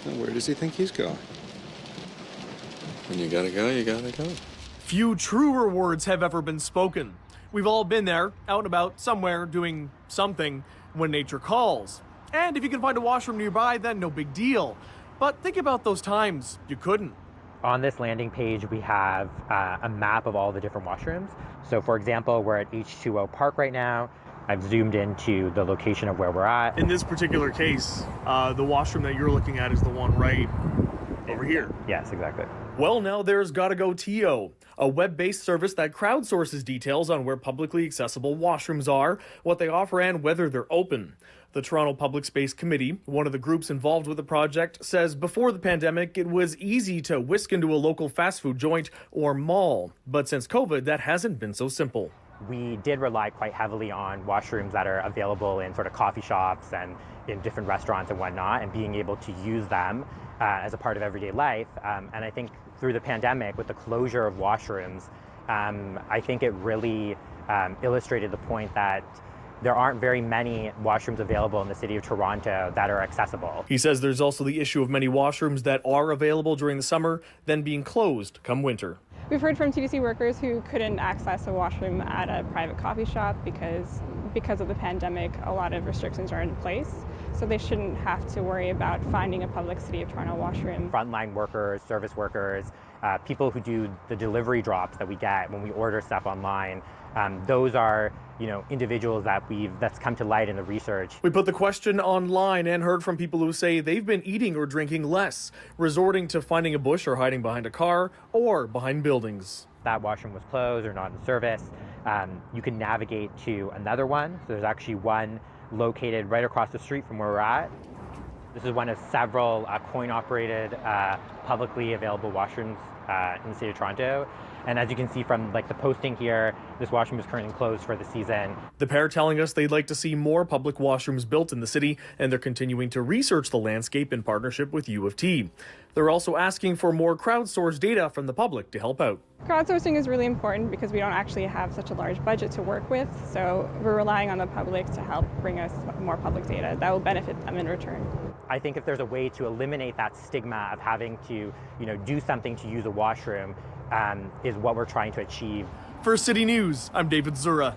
Now, where does he think he's going? When you gotta go, you gotta go. Few truer words have ever been spoken. We've all been there, out and about, somewhere, doing something when nature calls. And if you can find a washroom nearby, then no big deal. But think about those times you couldn't. On this landing page, we have a map of all the different washrooms. So for example, we're at H2O Park right now. I've zoomed into the location of where we're at. In this particular case, the washroom that you're looking at is the one right over here. Yes, exactly. Well, now there's Gotta Go TO, a web-based service that crowdsources details on where publicly accessible washrooms are, what they offer, and whether they're open. The Toronto Public Space Committee, one of the groups involved with the project, says before the pandemic, it was easy to whisk into a local fast food joint or mall. But since COVID, that hasn't been so simple. We did rely quite heavily on washrooms that are available in sort of coffee shops and in different restaurants and whatnot, and being able to use them as a part of everyday life. And I think through the pandemic, with the closure of washrooms, I think it really illustrated the point that there aren't very many washrooms available in the city of Toronto that are accessible. He says there's also the issue of many washrooms that are available during the summer, then being closed come winter. We've heard from TDC workers who couldn't access a washroom at a private coffee shop because of the pandemic, a lot of restrictions are in place. So they shouldn't have to worry about finding a public City of Toronto washroom. Frontline workers, service workers, people who do the delivery drops that we get when we order stuff online, those are individuals that's come to light in the research. We put the question online and heard from people who say they've been eating or drinking less, resorting to finding a bush or hiding behind a car or behind buildings. That washroom was closed or not in service. You can navigate to another one. So there's actually one located right across the street from where we're at. This is one of several coin-operated, publicly available washrooms in the city of Toronto. And as you can see from the posting here, this washroom is currently closed for the season. The pair telling us they'd like to see more public washrooms built in the city, and they're continuing to research the landscape in partnership with U of T. They're also asking for more crowdsourced data from the public to help out. Crowdsourcing is really important because we don't actually have such a large budget to work with, so we're relying on the public to help bring us more public data that will benefit them in return. I think if there's a way to eliminate that stigma of having to, do something to use a washroom, is what we're trying to achieve. For City News, I'm David Zura.